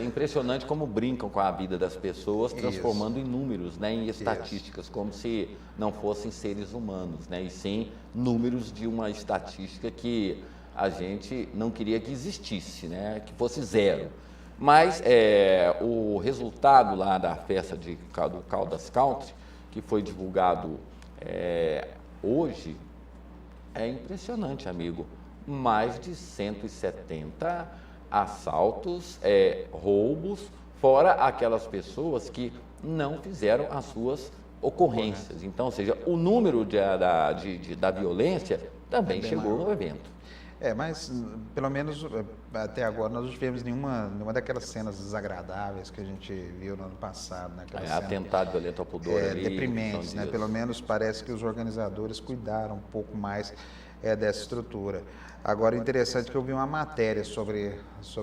A: Impressionante como brincam com a vida das pessoas, transformando em números, né, em estatísticas, como se não fossem seres humanos, né, e sim números de uma estatística que a gente não queria que existisse, né, que fosse zero. Mas o resultado lá da festa do Caldas Country, que foi divulgado hoje, é impressionante, amigo. Mais de 170 assaltos, roubos, fora aquelas pessoas que não fizeram as suas ocorrências. Então, ou seja, o número da violência também chegou no evento.
B: Mas pelo menos até agora nós não tivemos nenhuma daquelas cenas desagradáveis que a gente viu no ano passado, né?
A: Atentado violento ao pudor ali.
B: Deprimentes, né? Pelo menos parece que os organizadores cuidaram um pouco mais dessa estrutura. Agora, interessante que eu vi uma matéria sobre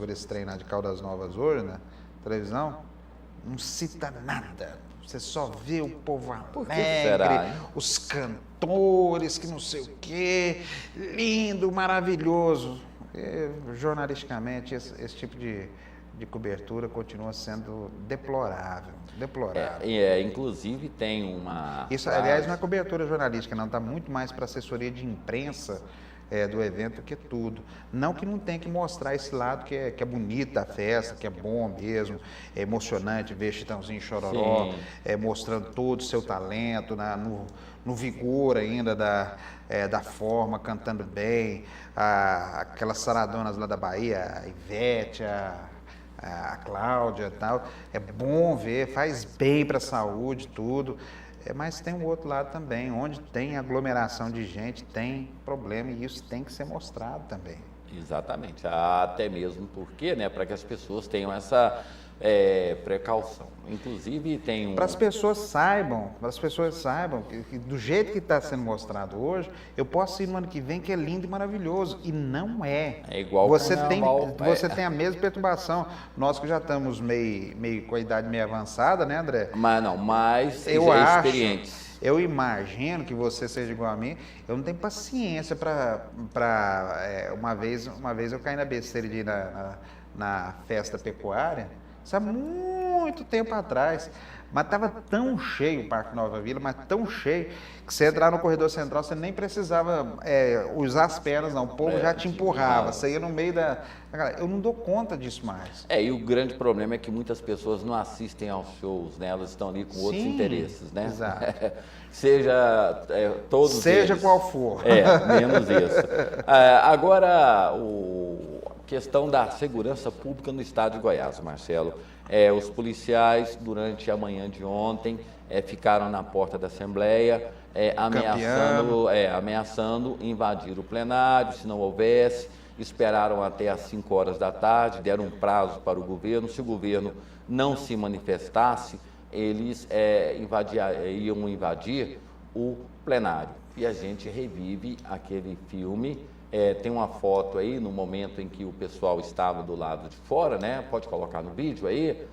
B: esse trem lá de Caldas Novas hoje, na televisão, não cita nada. Você só vê o povo alegre, os cantores, que não sei o quê, lindo, maravilhoso. Jornalisticamente, esse tipo de cobertura continua sendo deplorável.
A: Inclusive tem uma...
B: Isso, aliás, não é cobertura jornalística, não, está muito mais para assessoria de imprensa do evento que tudo. Não que não tenha que mostrar esse lado que é bonito da festa, que é bom mesmo, é emocionante ver Chitãozinho e Chororó mostrando todo o seu talento, no vigor ainda da forma, cantando bem, aquelas saradonas lá da Bahia, a Ivete, a Cláudia e tal. É bom ver, faz bem para a saúde, tudo. Mas tem um outro lado também, onde tem aglomeração de gente, tem problema, e isso tem que ser mostrado também.
A: Exatamente, até mesmo porque, né, para que as pessoas tenham essa precaução. Inclusive tem
B: Para as pessoas saibam que do jeito que está sendo mostrado hoje, eu posso ir no ano que vem, que é lindo e maravilhoso, e não é.
A: É igual
B: você tem a mesma perturbação. Nós que já estamos meio com a idade meio avançada, né, André?
A: Mas experientes.
B: Eu imagino que você seja igual a mim. Eu não tenho paciência para uma vez eu caí na besteira de ir na festa pecuária. Isso há muito tempo atrás, mas estava tão cheio o Parque Nova Vila, mas tão cheio, que você entrar no corredor central, você nem precisava usar as pernas, não. O povo já te empurrava, você ia no meio da... Eu não dou conta disso mais.
A: E o grande problema é que muitas pessoas não assistem aos shows, né? Elas estão ali com outros interesses, né?
B: Exato.
A: Seja
B: qual for.
A: Menos isso. Agora, questão da segurança pública no estado de Goiás, Marcelo. Os policiais, durante a manhã de ontem, ficaram na porta da Assembleia, ameaçando invadir o plenário, se não houvesse. Esperaram até às 5 horas da tarde, deram um prazo para o governo. Se o governo não se manifestasse, eles iam invadir o plenário. E a gente revive aquele filme. Tem uma foto aí no momento em que o pessoal estava do lado de fora, né? Pode colocar no vídeo aí,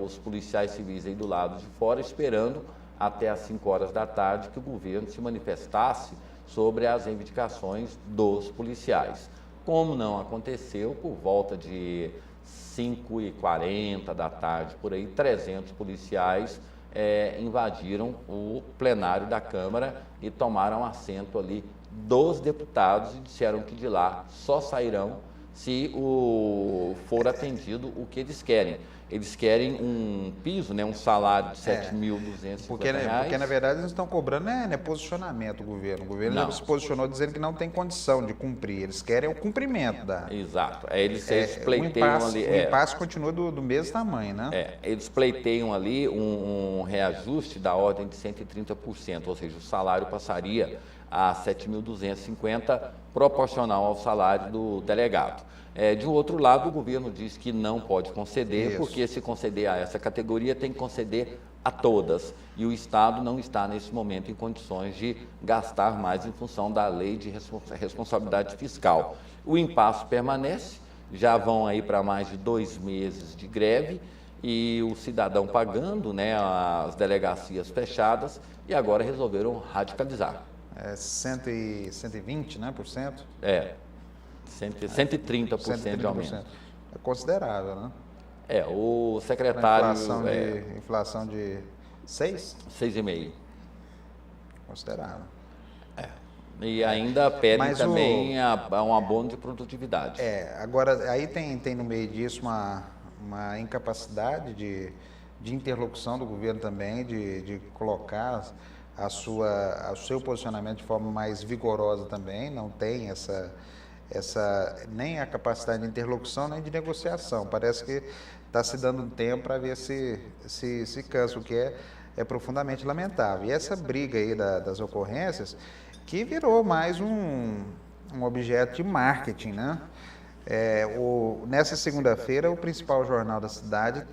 A: os policiais civis aí do lado de fora, esperando até às 5 horas da tarde que o governo se manifestasse sobre as reivindicações dos policiais. Como não aconteceu, por volta de 5h40 da tarde, por aí, 300 policiais invadiram o plenário da Câmara e tomaram assento ali dos deputados e disseram que de lá só sairão se for atendido o que eles querem. Eles querem um piso, né, um salário de R$ 7.250.
B: Porque, na verdade, eles estão cobrando posicionamento do governo. O governo já se posicionou dizendo que não tem condição de cumprir. Eles querem o cumprimento da...
A: Exato. Eles pleiteiam ali...
B: O impasse continua do mesmo tamanho, né?
A: Eles pleiteiam ali um reajuste da ordem de 130%, ou seja, o salário passaria a R$ 7.250, proporcional ao salário do delegado. De um outro lado, o governo diz que não pode conceder, porque se conceder a essa categoria, tem que conceder a todas. E o Estado não está, nesse momento, em condições de gastar mais em função da lei de responsabilidade fiscal. O impasse permanece, já vão aí para mais de 2 meses de greve, e o cidadão pagando, né, as delegacias fechadas, e agora resolveram radicalizar.
B: 120, né, por cento?
A: 130% de aumento.
B: É considerável, né?
A: O secretário...
B: Inflação de 6?
A: 6,5%.
B: Considerável.
A: E ainda pedem também um abono de produtividade.
B: Agora, aí tem no meio disso uma incapacidade de interlocução do governo também, de colocar o seu posicionamento de forma mais vigorosa também. Não tem nem a capacidade de interlocução, nem de negociação. Parece que está se dando tempo para ver se cansa, o que é profundamente lamentável. E essa briga aí das ocorrências, que virou mais um objeto de marketing, né? Nessa segunda-feira, o principal jornal da cidade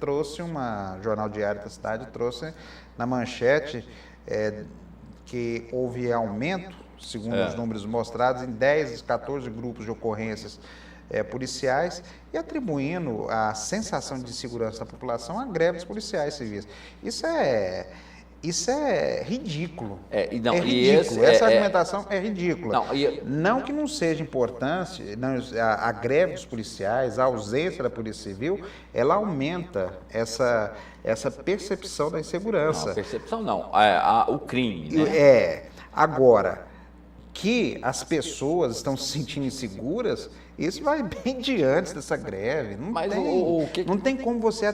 B: jornal diário da cidade trouxe na manchete que houve aumento, segundo os números mostrados, em 10, 14 grupos de ocorrências policiais e atribuindo a sensação de insegurança da população a greves policiais civis. Isso é ridículo. Essa argumentação é ridícula. Não que não seja importante, a greve dos policiais, a ausência da Polícia Civil, ela aumenta essa percepção da insegurança.
A: Não, a percepção não, o crime, né?
B: Agora, que as pessoas estão se sentindo inseguras, isso vai bem diante dessa greve. Não tem como você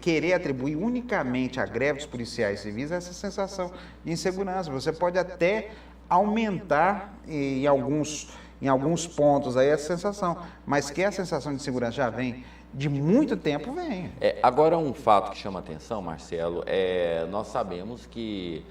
B: querer atribuir unicamente à greve dos policiais civis essa sensação de insegurança. Você pode até aumentar em alguns pontos aí essa sensação, mas que a sensação de insegurança já vem de muito tempo, vem.
A: Agora, um fato que chama atenção, Marcelo, nós sabemos que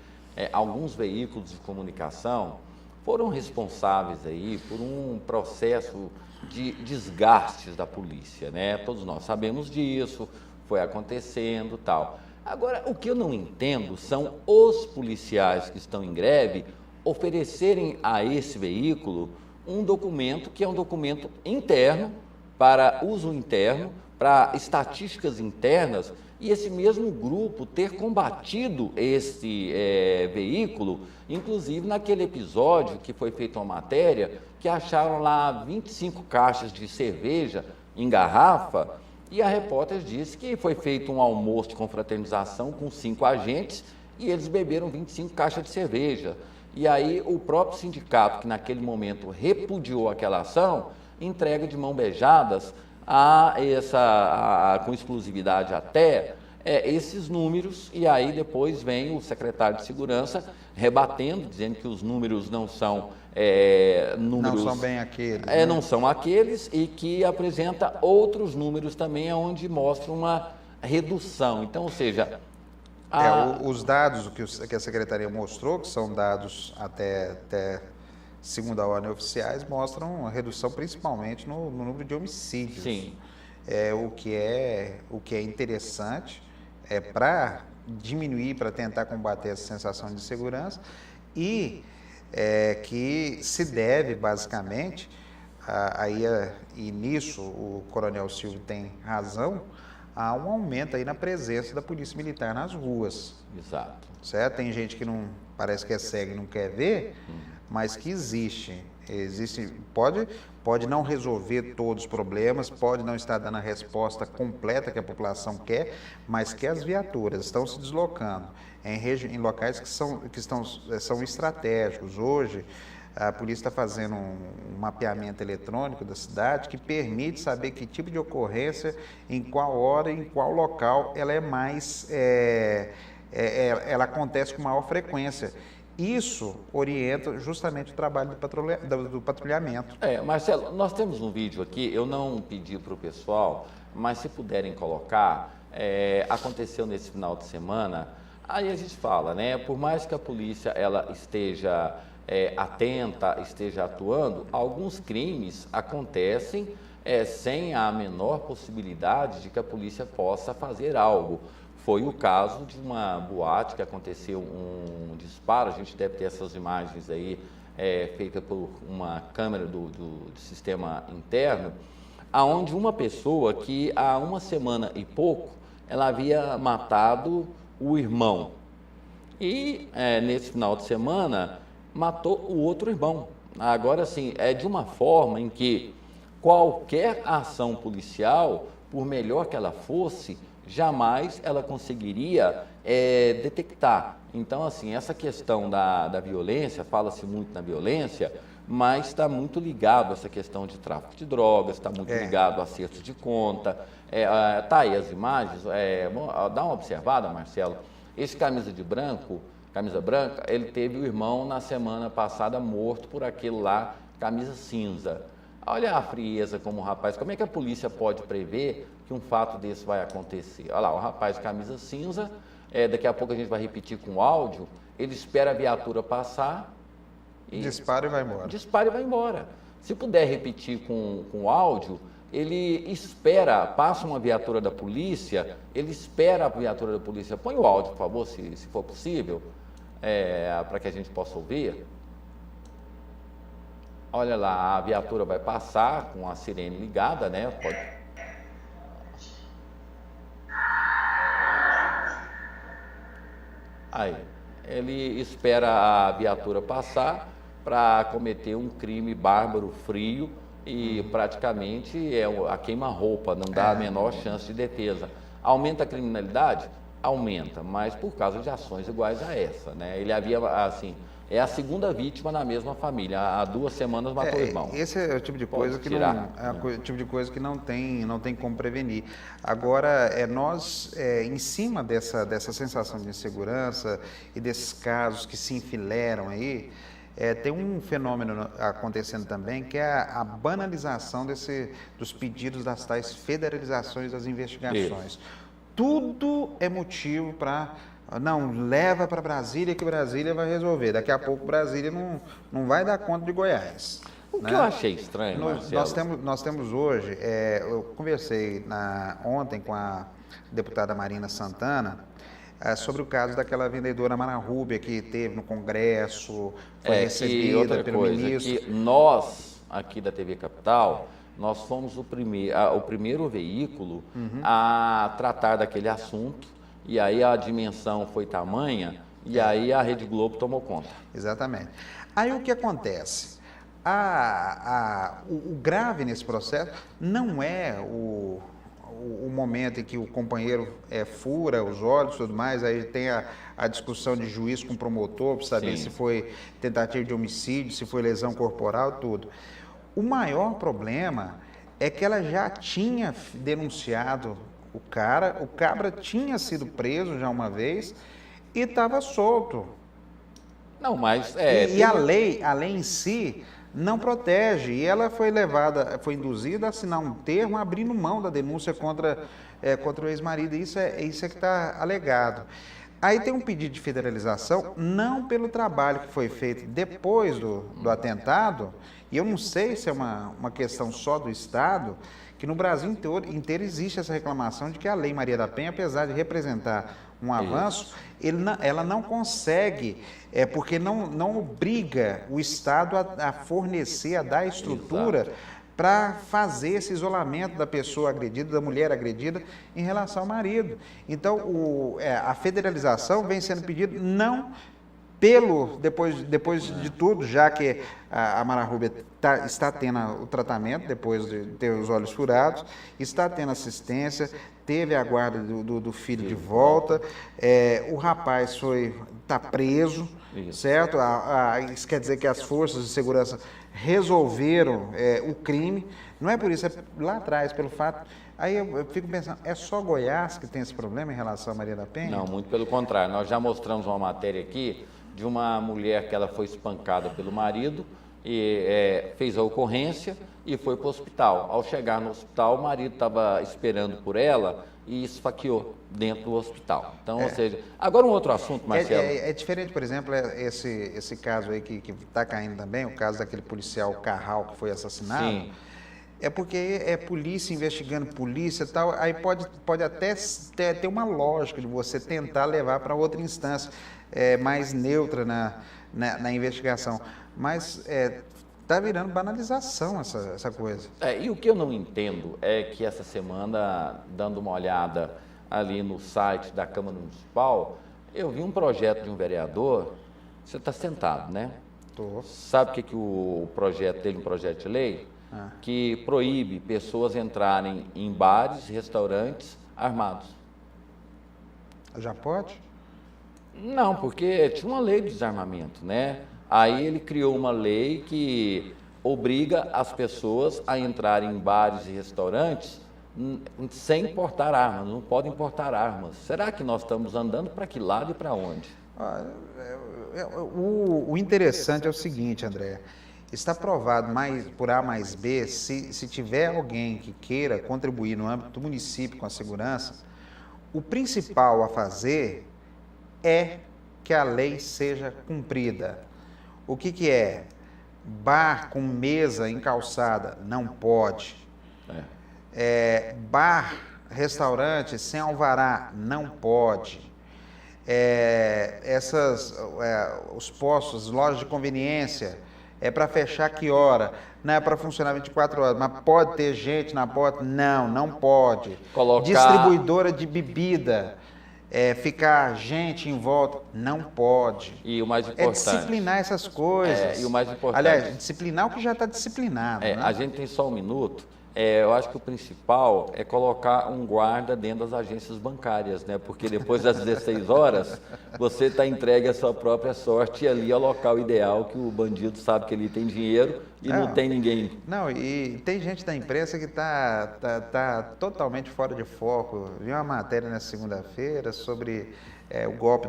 A: alguns veículos de comunicação foram responsáveis aí por um processo de desgastes da polícia, né? Todos nós sabemos disso, foi acontecendo, tal. Agora, o que eu não entendo são os policiais que estão em greve oferecerem a esse veículo um documento que é um documento interno, para uso interno, para estatísticas internas, e esse mesmo grupo ter combatido esse veículo, inclusive naquele episódio que foi feita uma matéria, que acharam lá 25 caixas de cerveja em garrafa, e a repórter disse que foi feito um almoço de confraternização com 5 agentes, e eles beberam 25 caixas de cerveja. E aí o próprio sindicato, que naquele momento repudiou aquela ação, entrega de mão beijadas com exclusividade até esses números, e aí depois vem o secretário de Segurança rebatendo, dizendo que os números não são números...
B: Não são bem aqueles.
A: Não são aqueles, e que apresenta outros números também, onde mostra uma redução. Então, ou seja...
B: Os dados que a Secretaria mostrou, que são dados até segunda ordem oficiais, mostram uma redução principalmente no número de homicídios.
A: Sim.
B: O que é interessante, para diminuir, para tentar combater essa sensação de insegurança, e que se deve basicamente, e nisso o Coronel Silvio tem razão, há um aumento aí na presença da Polícia Militar nas ruas.
A: Exato.
B: Certo? Tem gente que não parece que é cega e não quer ver, mas que existe, pode não resolver todos os problemas, pode não estar dando a resposta completa que a população quer, mas que as viaturas estão se deslocando em locais que são estratégicos. Hoje, a polícia está fazendo um mapeamento eletrônico da cidade que permite saber que tipo de ocorrência, em qual hora, em qual local ela ela acontece com maior frequência. Isso orienta justamente o trabalho do patrulhamento.
A: Marcelo, nós temos um vídeo aqui, eu não pedi para o pessoal, mas se puderem colocar, aconteceu nesse final de semana, aí a gente fala, né? Por mais que a polícia ela esteja atenta, esteja atuando, alguns crimes acontecem sem a menor possibilidade de que a polícia possa fazer algo. Foi o caso de uma boate que aconteceu um disparo, a gente deve ter essas imagens aí, feita por uma câmera do sistema interno, aonde uma pessoa que há uma semana e pouco, ela havia matado o irmão. E nesse final de semana, matou o outro irmão. Agora, sim, de uma forma em que qualquer ação policial, por melhor que ela fosse, jamais ela conseguiria detectar. Então, assim, essa questão da violência, fala-se muito na violência, mas está muito ligado a essa questão de tráfico de drogas, está muito ligado a acertos de conta. Tá aí as imagens, dá uma observada, Marcelo. Esse camisa branca, ele teve o irmão na semana passada morto por aquele lá, camisa cinza. Olha a frieza como o rapaz, como é que a polícia pode prever que um fato desse vai acontecer? Olha lá, o rapaz de camisa cinza daqui a pouco a gente vai repetir com áudio, ele espera a viatura passar.
B: Dispara e vai embora.
A: Dispara e vai embora. Se puder repetir com áudio, ele espera, passa uma viatura da polícia, ele espera a viatura da polícia. Põe o áudio, por favor, se for possível, para que a gente possa ouvir. Olha lá, a viatura vai passar com a sirene ligada, né? Pode... Aí, ele espera a viatura passar para cometer um crime bárbaro, frio e praticamente a queima-roupa, não dá a menor chance de defesa. Aumenta a criminalidade? Aumenta, mas por causa de ações iguais a essa, né? Ele havia, assim, é a segunda vítima na mesma família, há 2 semanas matou o irmão.
B: Esse é o tipo de coisa que o tipo de coisa que não tem como prevenir. Agora, nós, em cima dessa sensação de insegurança e desses casos que se enfileiram aí, tem um fenômeno acontecendo também, que é a banalização dos pedidos das tais federalizações das investigações. Isso. Tudo é motivo para... Não, leva para Brasília que Brasília vai resolver. Daqui a pouco Brasília não vai dar conta de Goiás.
A: O que eu achei estranho,
B: nós temos hoje, eu conversei ontem com a deputada Marina Santana, sobre o caso daquela vendedora Manarrubia que teve no Congresso, foi recebida pelo ministro.
A: Que nós, aqui da TV Capital, nós fomos o primeiro veículo a tratar daquele assunto, e aí a dimensão foi tamanha, e aí a Rede Globo tomou conta.
B: Exatamente. Aí o que acontece? O grave nesse processo não é o momento em que o companheiro fura os olhos e tudo mais, aí tem a discussão de juiz com promotor, para saber se foi tentativa de homicídio, se foi lesão corporal, tudo. O maior problema é que ela já tinha denunciado o cabra tinha sido preso já uma vez e estava solto.
A: Não, mas...
B: a lei em si não protege, e ela foi induzida a assinar um termo abrindo mão da denúncia contra o ex-marido, isso é que está alegado. Aí tem um pedido de federalização, não pelo trabalho que foi feito depois do atentado, e eu não sei se é uma questão só do Estado, que no Brasil inteiro existe essa reclamação de que a Lei Maria da Penha, apesar de representar um avanço, ela não consegue, porque não obriga o Estado a fornecer, a dar estrutura para fazer esse isolamento da pessoa agredida, da mulher agredida, em relação ao marido. Então, a federalização vem sendo pedida não depois de tudo, já que a Manarrubia está tendo o tratamento, depois de ter os olhos furados, está tendo assistência, teve a guarda do filho de volta, o rapaz está preso, certo? Isso quer dizer que as forças de segurança resolveram o crime, não é por isso, é lá atrás, pelo fato... Aí eu fico pensando, é só Goiás que tem esse problema em relação a Maria da Penha?
A: Não, muito pelo contrário, nós já mostramos uma matéria aqui de uma mulher que ela foi espancada pelo marido e fez a ocorrência e foi para o hospital. Ao chegar no hospital, o marido estava esperando por ela e esfaqueou dentro do hospital. Então, ou seja... Agora um outro assunto, Marcelo.
B: É diferente, por exemplo, esse caso aí que está caindo também, o caso daquele policial Carral que foi assassinado. Sim. É porque é polícia investigando polícia e tal, aí pode até ter uma lógica de você tentar levar para outra instância mais neutra na investigação. Mas está virando banalização essa coisa.
A: E o que eu não entendo é que essa semana, dando uma olhada ali no site da Câmara Municipal, eu vi um projeto de um vereador, você está sentado, né?
B: Estou.
A: Sabe o que o projeto dele, um projeto de lei? Que proíbe pessoas entrarem em bares, restaurantes armados.
B: Já pode?
A: Não, porque tinha uma lei de desarmamento, né? Aí ele criou uma lei que obriga as pessoas a entrarem em bares e restaurantes sem importar armas, não podem importar armas. Será que nós estamos andando para que lado e para onde?
B: O interessante é o seguinte, André. Está provado por A mais B, se tiver alguém que queira contribuir no âmbito do município com a segurança, o principal a fazer é que a lei seja cumprida. O que é? Bar com mesa em calçada, não pode. Bar, restaurante sem alvará, não pode. Os postos, lojas de conveniência, é para fechar que hora? Não é para funcionar 24 horas, mas pode ter gente na porta? Não, não pode. Distribuidora de bebida, ficar gente em volta? Não pode.
A: E o mais importante...
B: disciplinar essas coisas.
A: E o mais importante...
B: Aliás, disciplinar o que já está disciplinado. Né?
A: A gente tem só um minuto. Eu acho que o principal é colocar um guarda dentro das agências bancárias, né? Porque depois das 16 horas, você está entregue à sua própria sorte e ali é o local ideal que o bandido sabe que ele tem dinheiro e não tem ninguém.
B: Não, e tem gente da imprensa que tá totalmente fora de foco. Vi uma matéria na segunda-feira sobre o golpe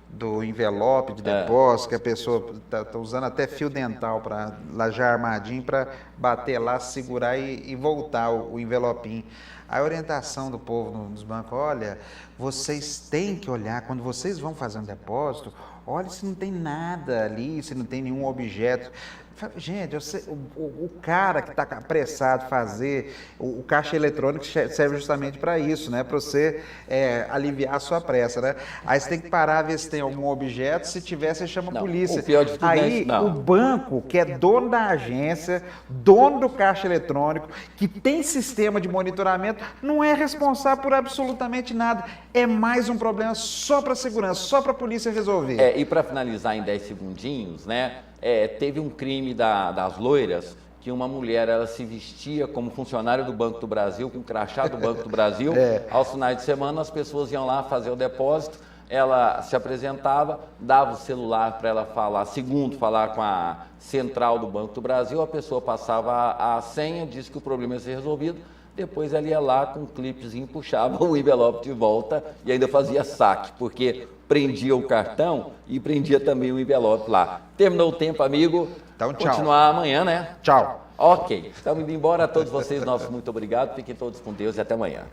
B: do envelope de depósito, que a pessoa está usando até fio dental para já armadinho para bater lá, segurar e voltar o envelopinho. A orientação do povo nos bancos: olha, vocês têm que olhar, quando vocês vão fazer um depósito, olha se não tem nada ali, se não tem nenhum objeto. Gente, o cara que está apressado fazer o caixa eletrônico serve justamente para isso, né? Para você aliviar a sua pressa, né? Aí você tem que parar, ver se tem algum objeto, se tiver, você chama a polícia.
A: O pior de tudo
B: aí o banco, que é dono da agência, dono do caixa eletrônico, que tem sistema de monitoramento, não é responsável por absolutamente nada. É mais um problema só para a segurança, só para a polícia resolver.
A: E para finalizar em 10 segundinhos, né? Teve um crime das loiras, que uma mulher, ela se vestia como funcionária do Banco do Brasil, com o crachá do Banco do Brasil. Aos finais de semana, as pessoas iam lá fazer o depósito, ela se apresentava, dava o celular para ela falar com a central do Banco do Brasil, a pessoa passava a senha, disse que o problema ia ser resolvido, depois ela ia lá com um clipezinho, puxava o envelope de volta e ainda fazia saque, porque prendia o cartão e prendia também o envelope lá. Terminou o tempo, amigo.
B: Então, tchau.
A: Continuar amanhã, né?
B: Tchau.
A: Ok. Estamos indo embora. A todos vocês, nosso muito obrigado. Fiquem todos com Deus e até amanhã.